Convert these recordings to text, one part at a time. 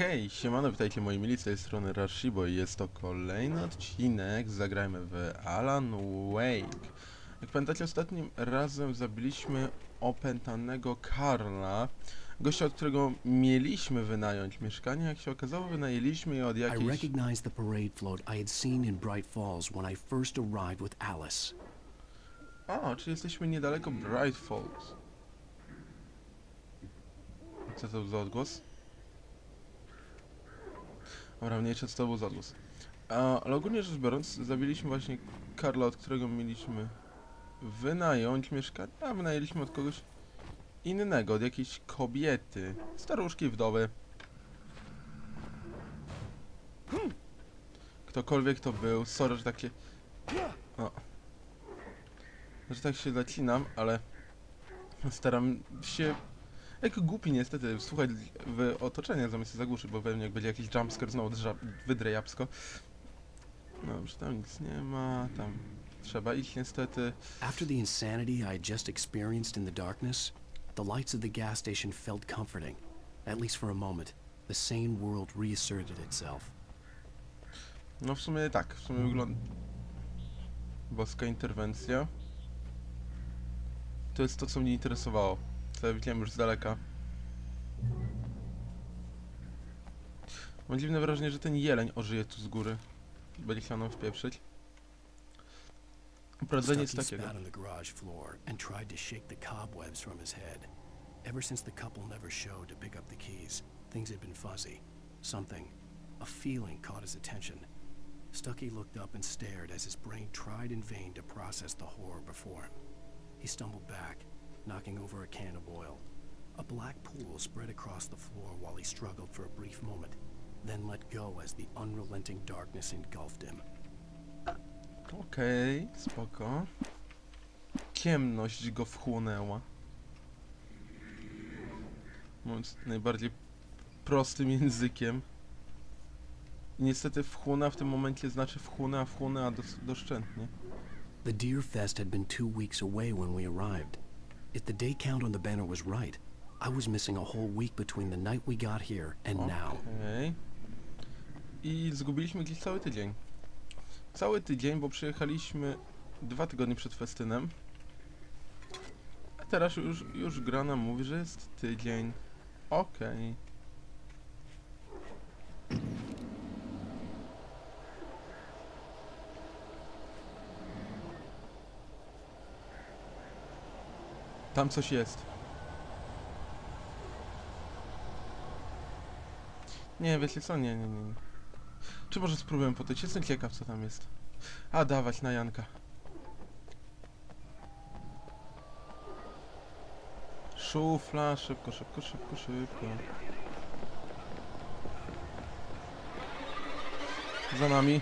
Hej, siemano, witajcie moi mili, z tej strony Rashibo i jest to kolejny odcinek. Zagrajmy w Alan Wake. Jak pamiętacie, ostatnim razem zabiliśmy opętanego Karla, gościa, od którego mieliśmy wynająć mieszkanie. Jak się okazało, wynajęliśmy je od jakiejś... I recognized the parade float I had seen in Bright Falls when I first arrived with Alice. O, czy jesteśmy niedaleko Bright Falls. Co to za odgłos? Dobra, mniejsze co to był za odgłos. Ale ogólnie rzecz biorąc, zabiliśmy właśnie Karla, od którego mieliśmy wynająć mieszkanie, a wynajęliśmy od kogoś innego, od jakiejś kobiety. Staruszki, wdowy. Ktokolwiek to był, sorry, że takie... O. Że tak się zacinam, ale staram się... Jak głupi niestety słuchać w otoczenia zamiast się zagłuszyć, bo pewnie jak będzie jakiś jumpscare znowu wydrę japsko. Dobrze, tam nic nie ma, tam trzeba iść niestety. After the insanity I had just experienced in the darkness, the lights of the gas station felt comforting. At least for a moment, the sane world reasserted itself. No w sumie tak, w sumie wygląda... Boska interwencja. To jest to, co mnie interesowało. Co ja widziałem już z daleka. Mam dziwne wrażenie, że ten jeleń ożyje tu z góry. Będzie chciał nam wpieprzyć. Prowadzenie jest takiego. Spat on the garage floor and tried to shake the cobwebs from his head. Ever since the couple never showed to pick up the keys, things had been fuzzy. Something, a feeling caught his attention. Stucky looked up and stared as his brain tried in vain to process the horror before him. He stumbled back, knocking over a can of oil. A black pool spread across the floor while he struggled for a brief moment, then let go as the unrelenting darkness engulfed him. Okej, spoko. Ciemność go wchłonęła. Mówiąc najbardziej prostym językiem. I niestety wchłona w tym momencie znaczy wchłona, a doszczętnie. The Deer Fest had been 2 weeks away when we arrived. If the day count on the banner was right, I was missing a whole week between the night we got here and now. Okej. I zgubiliśmy gdzieś cały tydzień. Cały tydzień, bo przyjechaliśmy 2 tygodnie przed festynem. A teraz już gra nam mówi, że jest tydzień. Okej. Tam coś jest. Nie, wiecie co? Nie. Czy może spróbuję potyć? Jestem ciekaw, co tam jest. A, dawać na Janka. Szufla, szybko. Za nami.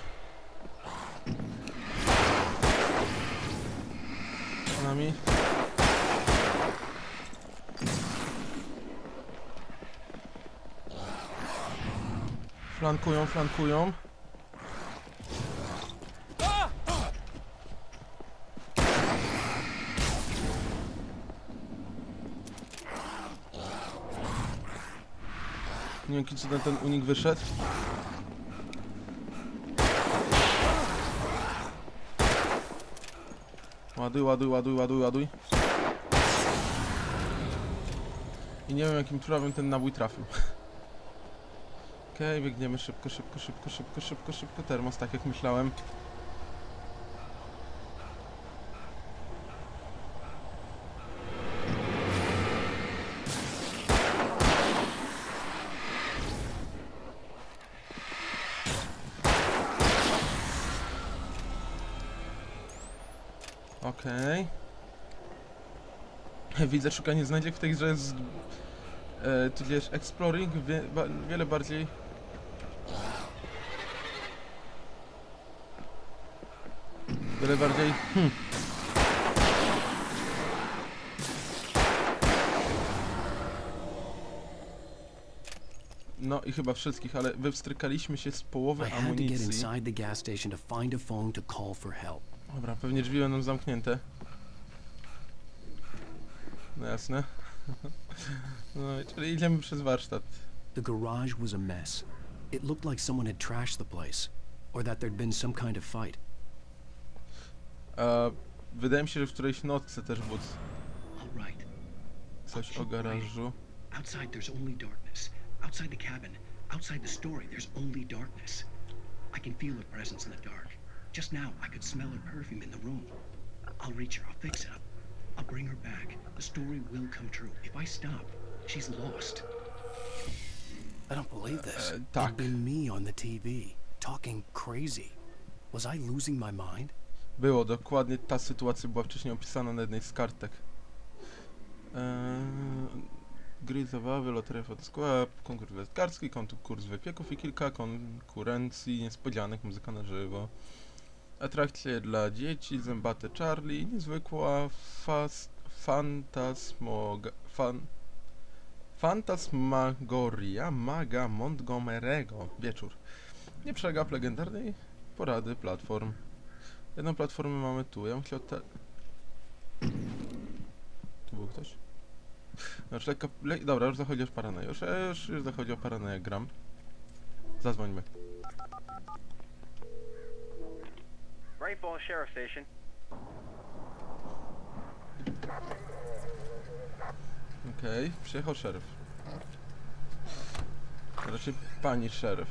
Za nami. Flankują. Nie wiem, kiedy ten unik wyszedł. Ładuj. I nie wiem, jakim trafem ten nabój trafił. Okej, biegniemy szybko. Termos, tak jak myślałem. Okej. Widzę, szukanie znajdziek w tej grze jest... tudzież exploring wiele bardziej... No i chyba wszystkich, ale wywstrykaliśmy się z połowy amunicji. Dobra, pewnie drzwi będą zamknięte. No jasne. No, czyli idziemy przez warsztat. The garage was a mess. It looked like someone had trashed the place, or that there'd been some kind of fight. Wydaje mi się, że w którejś nocce też było All right. coś o garażu. Outside there's only darkness. Outside the cabin, outside the story, there's only darkness. I can feel her presence in the dark. Just now, I could smell her perfume in the room. I'll reach her. I'll fix it up. I'll bring her back. The story will come true. If I stop, she's lost. I don't believe this. Tak. It'd been me on the TV, talking crazy. Was I losing my mind? Było, dokładnie ta sytuacja była wcześniej opisana na jednej z kartek. Gry, zabawy, loteria, fotosklep, konkurs wędkarski, konkurs wypieków i kilka konkurencji, niespodzianek, muzyka na żywo. Atrakcje dla dzieci, zębate Charlie, niezwykła fantasmagoria maga Montgomery'ego. Wieczór. Nie przegap legendarnej porady platform. Jedną platformę mamy tu. Ja bym chciał Tu był ktoś? Znaczy, dobra, już zachodzi o paranoję. Już zachodzi o paranoję, gram. Zadzwońmy. Rainfall Sheriff Station. Okej, przyjechał szeryf. Raczej pani szeryf.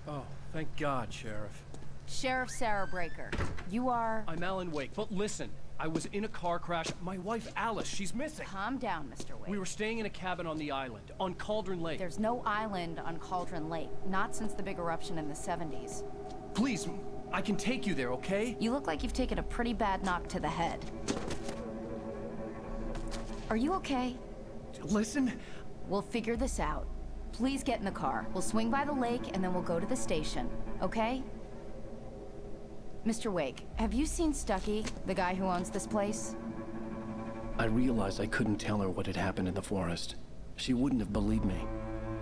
Oh, thank God, Sheriff. Sheriff Sarah Breaker, you are... I'm Alan Wake, but listen, I was in a car crash. My wife, Alice, she's missing. Calm down, Mr. Wake. We were staying in a cabin on the island, on Cauldron Lake. There's no island on Cauldron Lake, not since the big eruption in the 70s. Please, I can take you there, okay? You look like you've taken a pretty bad knock to the head. Are you okay? Listen, We'll figure this out. Please get in the car. We'll swing by the lake and then we'll go to the station, okay? Mr. Wake, have you seen Stucky, the guy who owns this place? I realized I couldn't tell her what had happened in the forest. She wouldn't have believed me.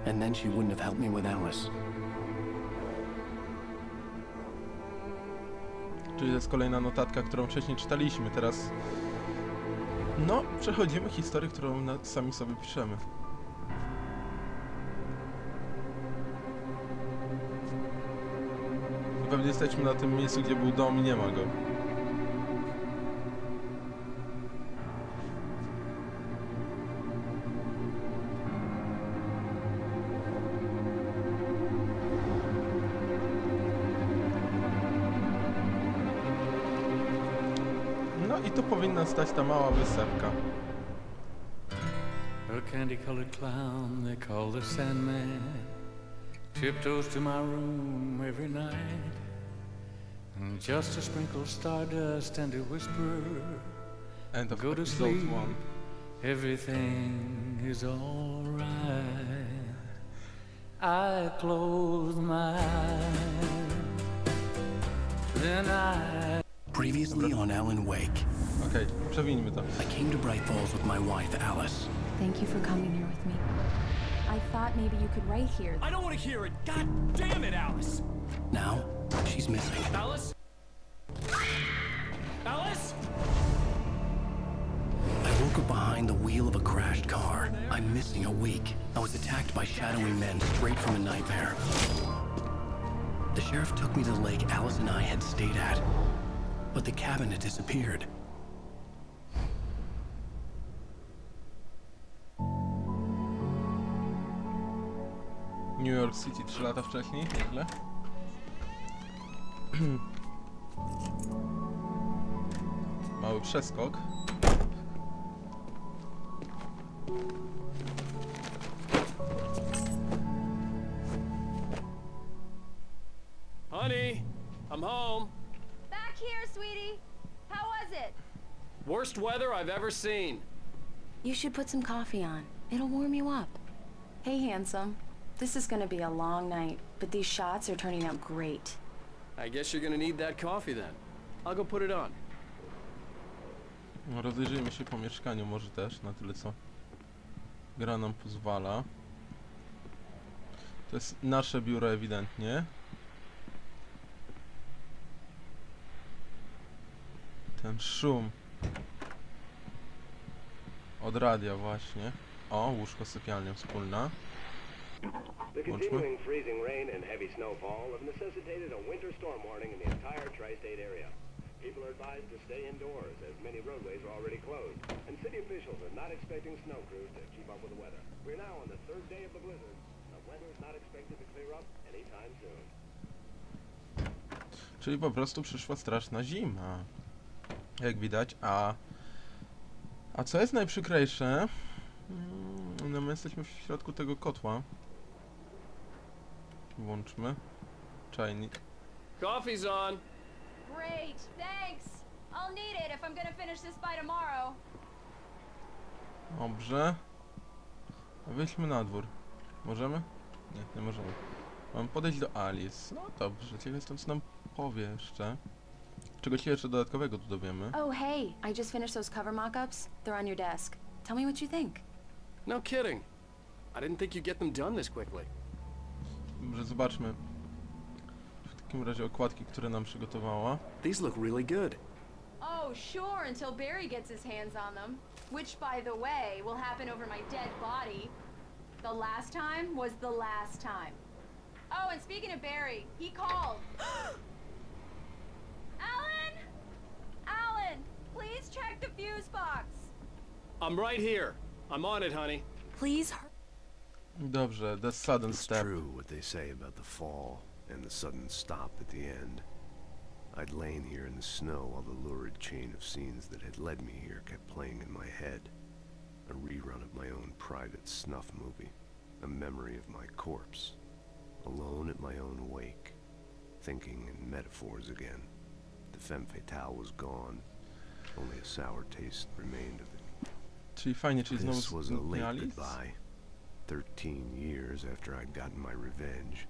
And then she wouldn't have helped me with Alice. Czyli to jest kolejna notatka, którą wcześniej czytaliśmy. Teraz... No, przechodzimy historię, którą sami sobie piszemy. Pewnie jesteśmy na tym miejscu, gdzie był dom i nie ma go. No i tu powinna stać ta mała wysepka. A candy-colored clown they call the Sandman tiptoes to my room every night, and just to sprinkle stardust and to whisper, End of go to episode sleep, 1. everything is alright. I close my eyes, then I... Previously on Alan Wake, Okej, przewinijmy to. I came to Bright Falls with my wife, Alice. Thank you for coming here with me. I thought maybe you could write here. I don't want to hear it! God damn it, Alice! Now, she's missing. Alice? Alice? I woke up behind the wheel of a crashed car. I'm missing a week. I was attacked by shadowy men straight from a nightmare. The sheriff took me to the lake Alice and I had stayed at, but the cabin had disappeared. New York City 3 lata wcześniej, nieźle. Mały przeskok. Honey, I'm home. Back here, sweetie. How was it? Worst weather I've ever seen. You should put some coffee on. It'll warm you up. Hey, handsome. This is gonna be a long night, but these shots are turning out great. I guess you're gonna need that coffee then. I'll go put it on. No, rozejrzyjmy się po mieszkaniu może też, na tyle co gra nam pozwala. To jest nasze biuro ewidentnie. Ten szum od radia właśnie. O, łóżko sypialnia wspólna. The continuing freezing rain and heavy snowfall have necessitated a winter storm warning in the entire tri-state area. People are advised to stay indoors as many roadways are already closed, and city officials are not expecting snow crews to keep up with the weather. We're now on the third day of the blizzard. The weather is not expected to clear up anytime soon. Czyli po prostu przyszła straszna zima. Jak widać, a co jest najprzykrejsze? No my jesteśmy w środku tego kotła. Włączmy czajnik. Coffee's on. Great, thanks. I'll need it if I'm gonna finish this by tomorrow. Dobrze. Wyjdźmy na dwór. Możemy? Nie, nie możemy. Mam podejść do Alice. No dobrze, ciekawe jestem, co nam powie jeszcze. Czego się jeszcze dodatkowego tu dowiemy. Oh, hey, I just finished those cover mock-ups. They're on your desk. Tell me what you think. No kidding. I didn't think you'd get them done this quickly. Dobrze, zobaczmy. W takim razie okładki, które nam przygotowała. These look really good. Oh, sure, until Barry gets his hands on them. Which, by the way, will happen over my dead body. The last time was the last time. Oh, and speaking of Barry, he called. Alan! Alan, please check the fuse box. I'm right here. I'm on it, honey. Please. Dobrze, the sudden It's step. true what they say about the fall and the sudden stop at the end. I'd lain here in the snow while the lurid chain of scenes that had led me here kept playing in my head. A rerun of my own private snuff movie. A memory of my corpse. Alone at my own wake. Thinking in metaphors again. The femme fatale was gone. Only a sour taste remained of it. Czyli fajnie, czyli znowu This was a late Alice? goodbye. 13 years after I'd gotten my revenge,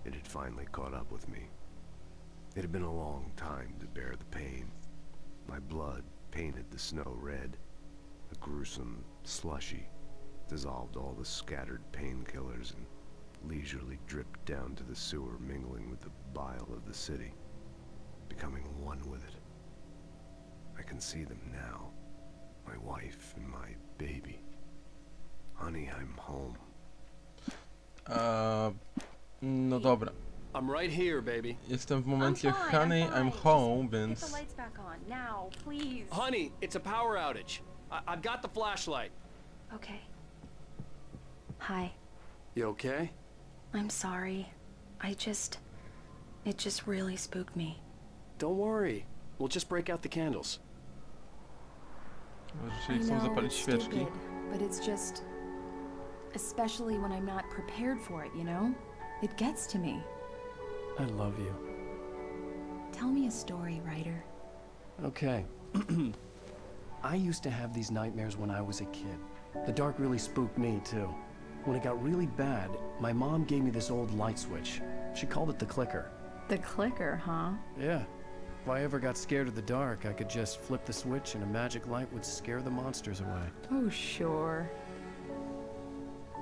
it had finally caught up with me. It had been a long time to bear the pain. My blood painted the snow red. A gruesome slushy dissolved all the scattered painkillers and leisurely dripped down to the sewer, mingling with the bile of the city, becoming one with it. I can see them now, my wife and my baby. Honey, I'm home. No dobra. I'm right here, baby. Jestem w momencie I'm fine, Honey, I'm I'm fine. home, Just więc... get the lights back on now, please. Honey, it's a power outage. I've got the flashlight. Okay. Hi. You okay? I'm sorry. It just really spooked me. Don't worry. We'll just break out the candles. Czyli chcą zapalić it's świeczki. stupid, but it's just... Especially when I'm not prepared for it, you know? It gets to me. I love you. Tell me a story, writer. Okay. I used to have these nightmares when I was a kid. The dark really spooked me, too. When it got really bad, my mom gave me this old light switch. She called it the clicker. The clicker, huh? Yeah. If I ever got scared of the dark, I could just flip the switch and a magic light would scare the monsters away. Oh, sure.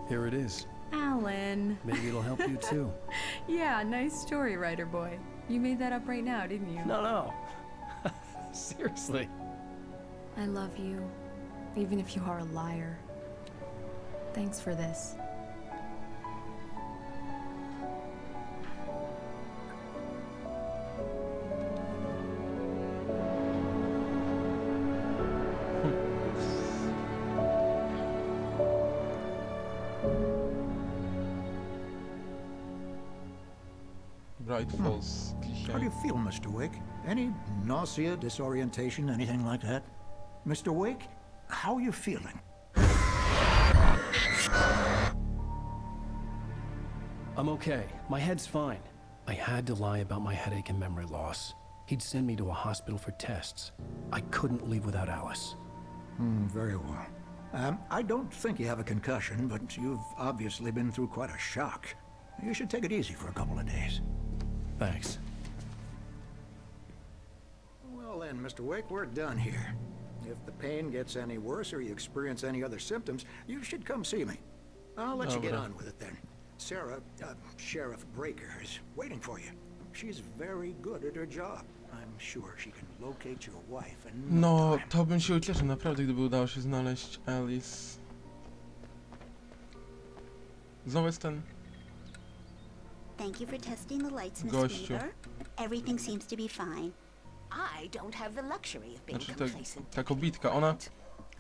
Here it is. Alan. Maybe it'll help you, too. Yeah, nice story, writer boy. You made that up right now, didn't you? No. Seriously. I love you, even if you are a liar. Thanks for this. Bright Falls How do dzisiaj. you feel, Mr. Wake? Any nausea, disorientation, anything like that? Mr. Wake, how are you feeling? I'm okay. My head's fine. I had to lie about my headache and memory loss. He'd send me to a hospital for tests. I couldn't leave without Alice. Very well. I don't think you have a concussion, but you've obviously been through quite a shock. You should take it easy for a couple of days. Thanks. Well then, Mr. Wake, we're done here. If the pain gets any worse or you experience any other symptoms, you should come see me. I'll let you get Dobra. on with it then. Sarah, Sheriff Breaker, is waiting for you. She's very good at her job. I'm sure she can locate your wife in no No, time. to bym się ucieszył naprawdę, gdyby udało się znaleźć Alice. Znowu jest ten Thank you for testing the lights, Miss gościu. Weaver. Everything seems to be fine. I don't have the luxury of being Znaczy complacent. ta kobitka, ona...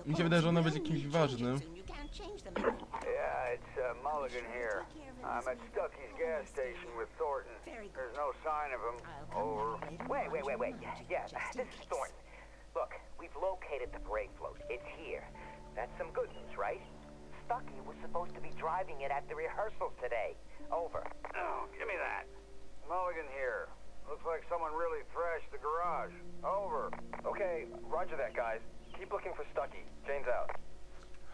Mi się wydaje, że ona będzie kimś ważnym. Yeah, it's Mulligan here. I'm at Stucky's gas station with Thornton. There's no sign of him. Over. Wait. Yeah, this is Thornton. Look, we've located the brake float. It's here. That's some good news, right? Stucky was supposed to be driving it at the rehearsals today. Over. Oh, give me that. Mulligan here. Looks like someone really thrashed the garage. Over. Okay, roger that, guys. Keep looking for Stucky. Jane's out.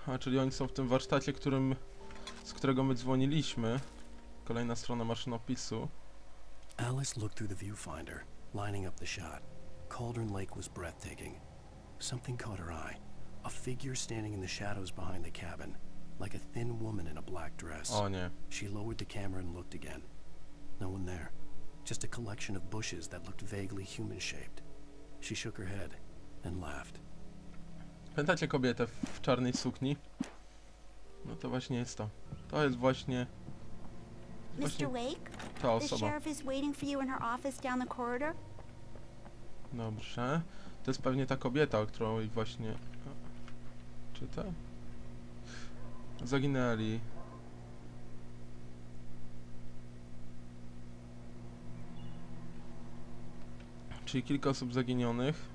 A, czyli oni są w tym warsztacie, z którego my dzwoniliśmy. Kolejna strona maszynopisu. Alice looked through the viewfinder, lining up the shot. Cauldron Lake was breathtaking. Something caught her eye. A figure standing in the shadows behind the cabin, like a thin woman in a black dress. O nie. She lowered the camera and looked again. No one there. Just a collection of bushes that looked vaguely human-shaped. She shook her head and laughed. Pamiętacie kobietę w czarnej sukni? No to właśnie jest to. To jest właśnie Mr. Wake, ta the osoba. sheriff is waiting for you in her office down the corridor. Dobrze. To jest pewnie ta kobieta, o którą właśnie... Czy to? Zaginęli. Czyli kilka osób zaginionych.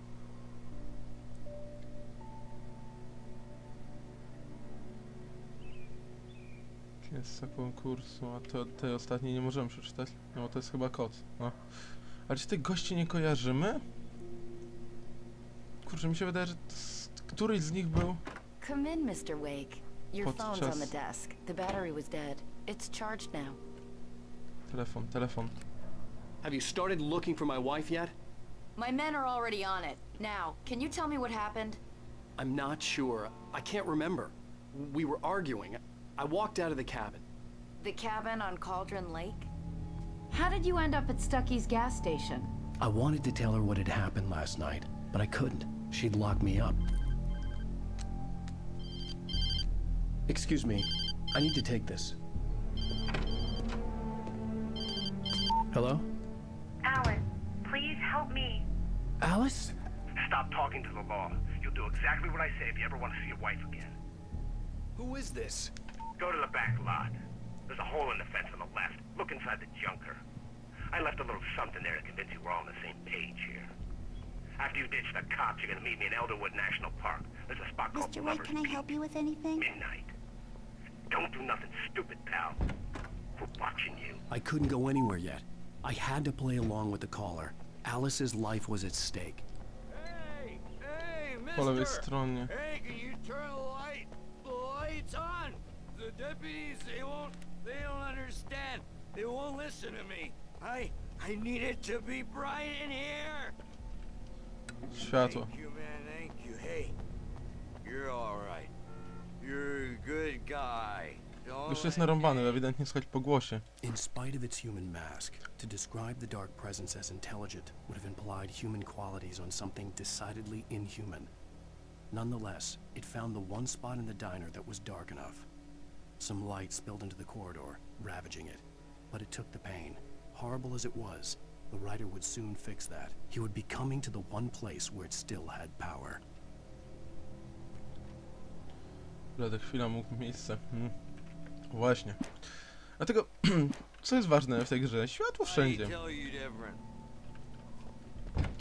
Jest konkursu, a to tej ostatniej nie możemy przeczytać. No bo to jest chyba kod. No. Ale czy tych gości nie kojarzymy? Kurczę, mi się wydaje, że któryś z nich był... Come in, Mr. Wake. Your phone's on the Podczas... desk. The battery was dead. It's charged now. Telefon. Have you started looking for my wife yet? My men are already on it. Now, can you tell me what happened? I'm not sure. I can't remember. We were arguing. I walked out of the cabin. The cabin on Cauldron Lake? How did you end up at Stucky's gas station? I wanted to tell her what had happened last night, but I couldn't. She'd lock me up. Excuse me. I need to take this. Hello? Alice, please help me. Alice? Stop talking to the law. You'll do exactly what I say if you ever want to see your wife again. Who is this? Go to the back lot. There's a hole in the fence on the left. Look inside the junker. I left a little something there to convince you we're all on the same page here. After you ditch the cops, you're gonna meet me in Elderwood National Park. There's a spot called Mr. Wake, Lover's can I help you with anything? Midnight. Don't do nothing stupid, pal. We're watching you. I couldn't go anywhere yet. I had to play along with the caller. Alice's life was at stake. Hey, Po lewej mister! stronie. Hey, can you turn the light? The light's on! The deputies, they don't understand. They won't listen to me. I need it to be bright in here. Światło. Thank you, man, thank you. Hey, you're all right. You're a good guy. Już jest narąbany, ewidentnie słychać po głosie. In spite of its human mask, to describe the dark presence as intelligent would have implied human qualities on something decidedly inhuman. Nonetheless, it found the one spot in the diner that was dark enough. Some light spilled into the corridor, ravaging it. But it took the pain. Horrible as it was, the writer would soon fix that. He would be coming to the one place where it still had power. Lada chwila mógł miejsce. Właśnie. Dlatego, co jest ważne w tej grze? Światło wszędzie.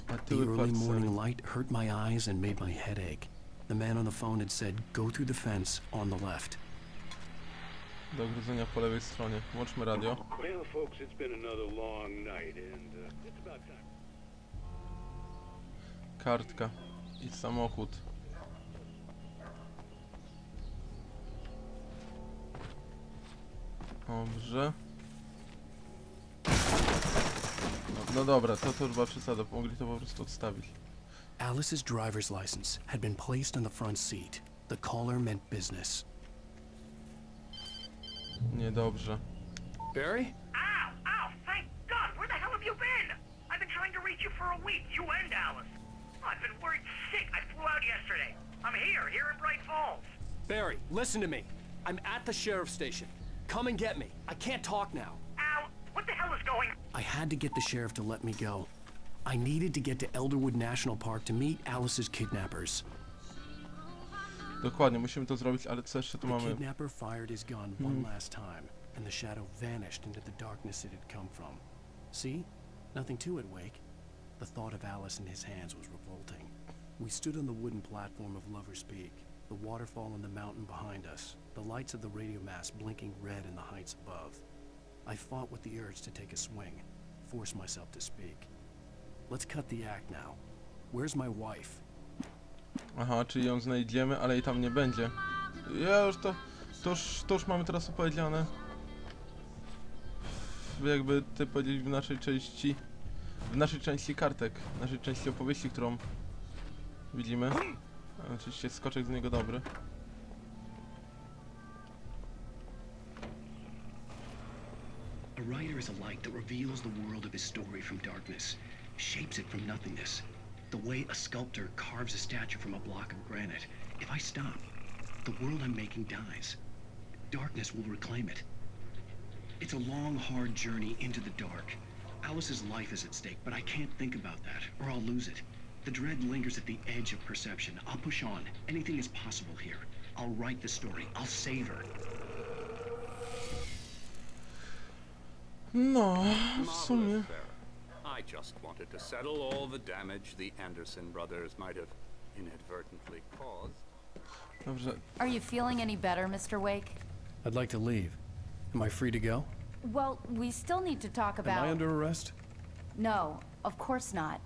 A The tyły early parcery. morning light hurt my eyes and made my head ache. The man on the phone had said, go through the fence on the left. Do ogrodzenia po lewej stronie. Włączmy radio. Well, folks, it's been another long night, and it's about time. Kartka i samochód. Dobrze. No dobra, to chyba przesada. Mogli to po prostu odstawić. Alice's driver's license had been placed on the front seat. The caller meant business. Niedobrze. Barry? Ow! Thank God! Where the hell have you been? I've been trying to reach you for a week, you and Alice. Oh, I've been worried sick. I flew out yesterday. I'm here in Bright Falls. Barry, listen to me. I'm at the sheriff's station. come and get me. I can't talk now. Al, what the hell is going? I had to get the sheriff to let me go. I needed to get to Elderwood National Park to meet Alice's kidnappers. Dokładnie, musimy to zrobić, ale co jeszcze tu The mamy? kidnapper fired his gun one last time, and the shadow vanished into the darkness it had come from. See? Nothing to it, Wake. The thought of Alice in his hands was revolting. We stood on the wooden platform of Lover's Peak, the waterfall in the mountain behind us, the lights of the radio mast blinking red in the heights above. I fought with the urge to take a swing, force myself to speak. Let's cut the act now. Where's my wife? Aha, czyli ją znajdziemy, ale jej tam nie będzie. Ja już to już mamy teraz opowiedziane. Jakby ty powiedzieć w naszej części kartek, w naszej części opowieści, którą widzimy. Oczywiście skoczek z niego dobry. A writer is a light that reveals the world of his story from darkness, shapes it from nothingness. The way a sculptor carves a statue from a block of granite. If I stop, the world I'm making dies. Darkness will reclaim it. It's a long, hard journey into the dark. Alice's life is at stake, but I can't think about that, or I'll lose it. The dread lingers at the edge of perception. I'll push on. Anything is possible here. I'll write the story. I'll save her. No, w sumie. I just wanted to settle all the damage the Anderson brothers might have inadvertently caused. Dobrze. Are you feeling any better, Mr. Wake? I'd like to leave. Am I free to go? Well, we still need to talk about... Am I under arrest? No, of course not.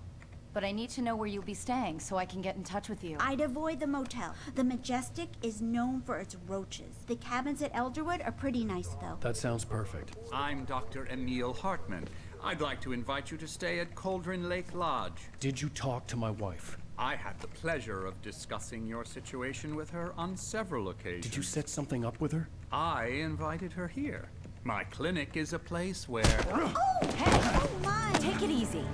But I need to know where you'll be staying so I can get in touch with you. I'd avoid the motel. The Majestic is known for its roaches. The cabins at Elderwood are pretty nice, though. That sounds perfect. I'm Dr. Emil Hartman. I'd like to invite you to stay at Cauldron Lake Lodge. Did you talk to my wife? I had the pleasure of discussing your situation with her on several occasions. Did you set something up with her? I invited her here. My clinic is a place where... Oh! Hey! Oh, my! Take it easy.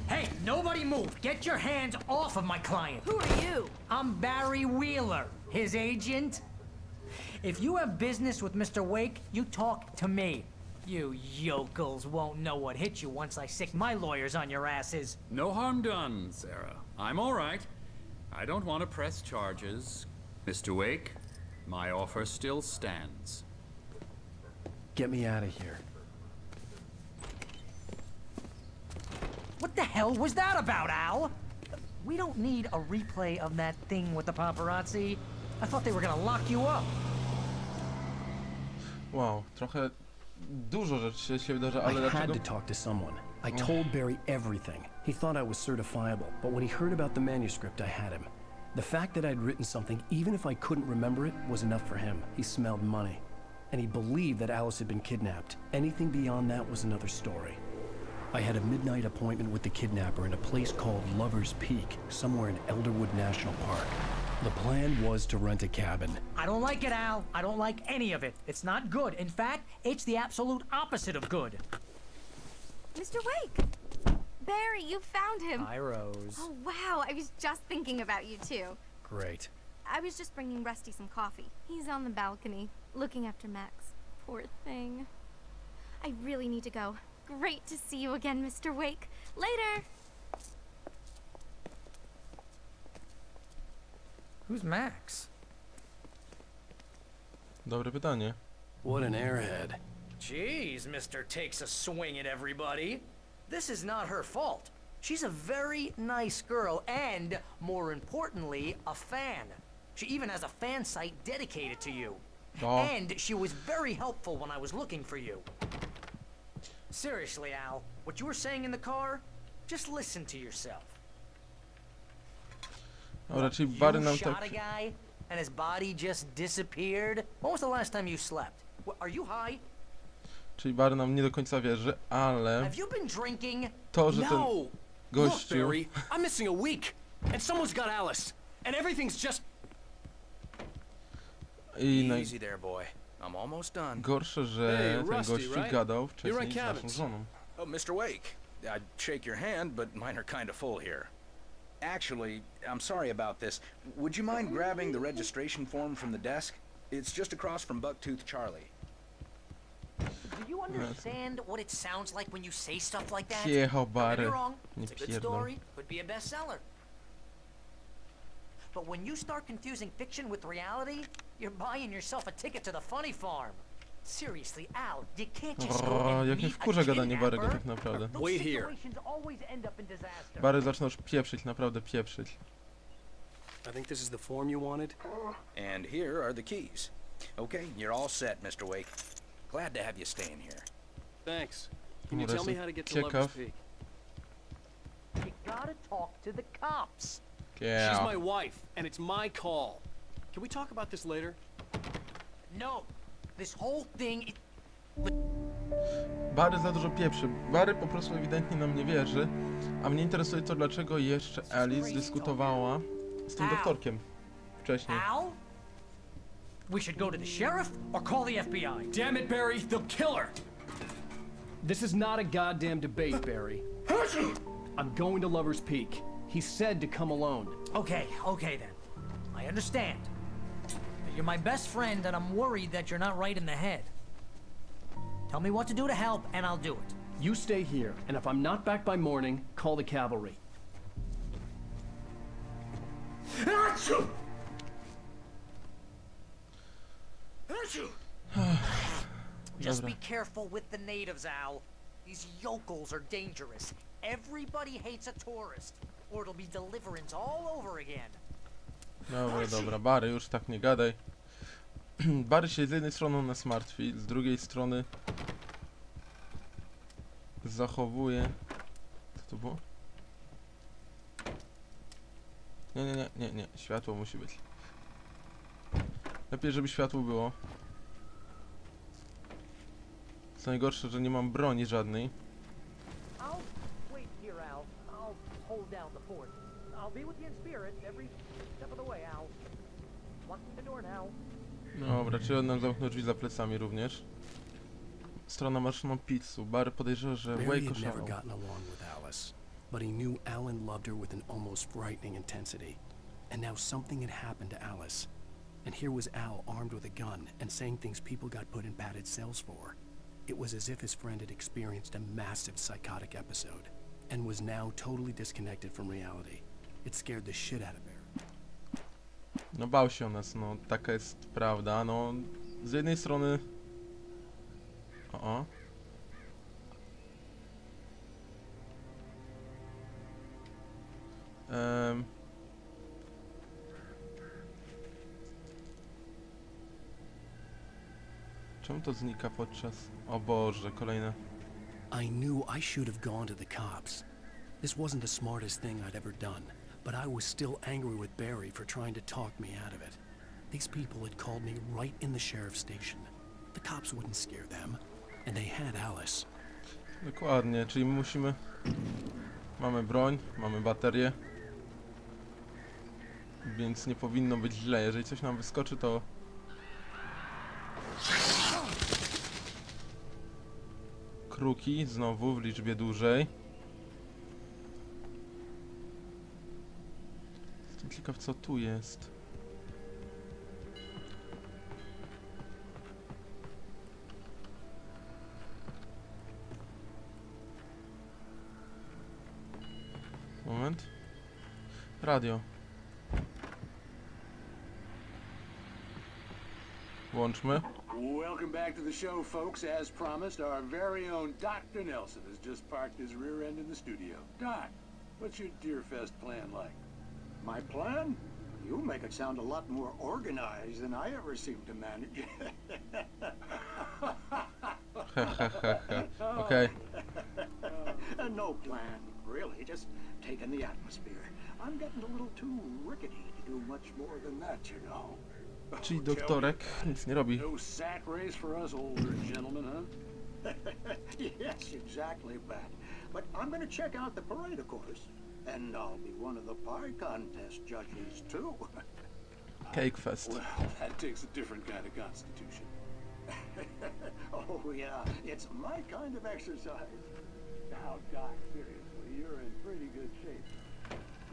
Hey, nobody move! Get your hands off of my client! Who are you? I'm Barry Wheeler, his agent. If you have business with Mr. Wake, you talk to me. You yokels won't know what hit you once I sick my lawyers on your asses. No harm done, Sarah. I'm all right. I don't want to press charges. Mr. Wake, my offer still stands. Get me out of here. What the hell was that about, Al? We don't need a replay of that thing with the paparazzi. I thought they were gonna lock you up. Wow, trochę dużo rzeczy się wydarza, ale I dlaczego? had to talk to someone. I told Barry everything. He thought I was certifiable, but when he heard about the manuscript, I had him. The fact that I'd written something, even if I couldn't remember it, was enough for him. He smelled money. And he believed that Alice had been kidnapped. Anything beyond that was another story. I had a midnight appointment with the kidnapper in a place called Lover's Peak, somewhere in Elderwood National Park. The plan was to rent a cabin. I don't like it, Al. I don't like any of it. It's not good. In fact, it's the absolute opposite of good. Mr. Wake! Barry, you found him. Hi, Rose. Oh, wow. I was just thinking about you, too. Great. I was just bringing Rusty some coffee. He's on the balcony, looking after Max. Poor thing. I really need to go. Great to see you again, Mr. Wake. Later! Who's Max? Dobre pytanie. What an airhead. Jeez, Mr. Takes a swing at everybody. This is not her fault. She's a very nice girl and, more importantly, a fan. She even has a fan site dedicated to you. Oh. And she was very helpful when I was looking for you. Seriously, Al, what you were saying in the car, just listen to yourself. Dobra, czyli Barry nam You shot tak... a guy and his body just disappeared? When was the last time you slept? Are you high? Czyli Barry nam nie do końca wierzy, ale... Have you been drinking? To, że ten No! Look, gościu... Barry, I'm missing a week, and someone's got Alice, and everything's just... I Easy there, boy. I'm almost done. najgorsze, że Hey, ten Rusty, gościu right? gadał You wcześniej rent z naszą cabins. żoną. Oh, Mr. Wake. I'd shake your hand, but mine are kind of full here. Actually, I'm sorry about this. Would you mind grabbing the registration form from the desk? It's just across from Bucktooth Charlie. Do you understand what it sounds like when you say stuff like that? Jechał Don't get me Barry. wrong, Nie it's a good pierdol. story, could be a bestseller. But when you start confusing fiction with reality, you're buying yourself a ticket to the funny farm. Seriously, Al, you can't just go O, and jak mnie meet a wkurza gadanie Barry'ego kidnapper. tak naprawdę. Those situations always end up in disaster. Barry zaczyna już pieprzyć, naprawdę pieprzyć. I think this is the form you wanted. And here are the keys. Okay, you're all set, Mr. Wake. Glad to have you staying here. Thanks. Can you Dobra, tell me jestem how to get to Lover's ciekaw. Peak? You gotta talk to the cops. Yeah. She's my wife, and it's my call. Can we talk about this later? No, this whole thing is... Barry za dużo pieprzy. Barry po prostu ewidentnie nam nie wierzy. A mnie interesuje to, dlaczego jeszcze Alice dyskutowała z tym doktorkiem wcześniej. Al? We should go to the sheriff or call the FBI. Damn it, Barry, they'll kill her! This is not a goddamn debate, Barry. I'm going to Lover's Peak. He said to come alone. Okay then. I understand. But you're my best friend and I'm worried that you're not right in the head. Tell me what to do to help and I'll do it. You stay here, and if I'm not back by morning, call the cavalry. Just Dobra. be careful with the natives, Al. These yokels are dangerous. Everybody hates a tourist, or it'll be deliverance all over again. Dobra, Barry, już tak nie gadaj. Barry się z jednej strony nas martwi, z drugiej strony zachowuje... Co to było? Nie, światło musi być. Lepiej, żeby światło było. Co najgorsze, że nie mam broni żadnej. I'll wait here, Al. I'll hold down the fort. I'll be with you in spirit every step of the way, Al. Locking the door now. Dobra, czyli on nam zamknął drzwi za plecami również. Strona maszyną pizzu. Barry podejrzewa, że Barry Wake had never oszalał. gotten along with Alice, but he knew Alan loved her with an almost frightening intensity. And now something had happened to Alice. And here was Al armed with a gun and saying things people got put in padded cells for. It was as if his friend had experienced a massive psychotic episode and was now totally disconnected from reality. It scared the shit out of Barry. No bał się o nas, no taka jest prawda, no z jednej strony... O. Czemu to znika podczas... O Boże, kolejne... I knew I should have gone to the cops. This wasn't the smartest thing I'd ever done, but I was still angry with Barry for trying to talk me out of it. These people had called me right in the sheriff's station. The cops wouldn't scare them, and they had Alice. Dokładnie, czyli musimy... Mamy broń, mamy baterię. Więc nie powinno być źle. Jeżeli coś nam wyskoczy, to... Kruki, znowu w liczbie dużej. Jestem ciekaw, co tu jest. Moment. Radio. Włączmy. Welcome back to the show, folks. As promised, our very own Dr. Nelson has just parked his rear end in the studio. Doc, what's your Deerfest plan like? My plan? You make it sound a lot more organized than I ever seem to manage. Okay. No plan, really. Just taking the atmosphere. I'm getting a little too rickety to do much more than that, you know. Czyli doktorek nic nie robi. No sack race for us older gentlemen, huh? Yes, exactly, Pat. But I'm going to check out the parade, of course. And I'll be one of the pie contest judges, too. Cake Fest. Well, that takes a different kind of constitution. Oh, yeah. It's my kind of exercise. Now, Doc, seriously, you're in pretty good shape.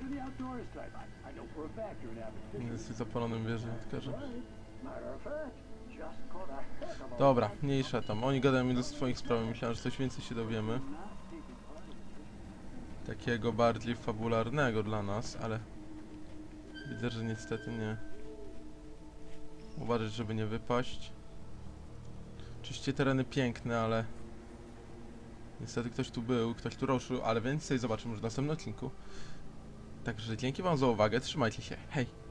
Do the outdoors type. I know for a fact you're an avid fisherman. Jest zapalonym wieży, odkaże. Right. Dobra, mniejsza tam. Oni gadają mi do swoich spraw. Myślałem, że coś więcej się dowiemy. Takiego bardziej fabularnego dla nas, ale widzę, że niestety nie. Uważać, żeby nie wypaść. Oczywiście tereny piękne, ale niestety ktoś tu był, ktoś tu ruszył, ale więcej zobaczymy już w następnym odcinku. Także dzięki wam za uwagę, trzymajcie się, hej!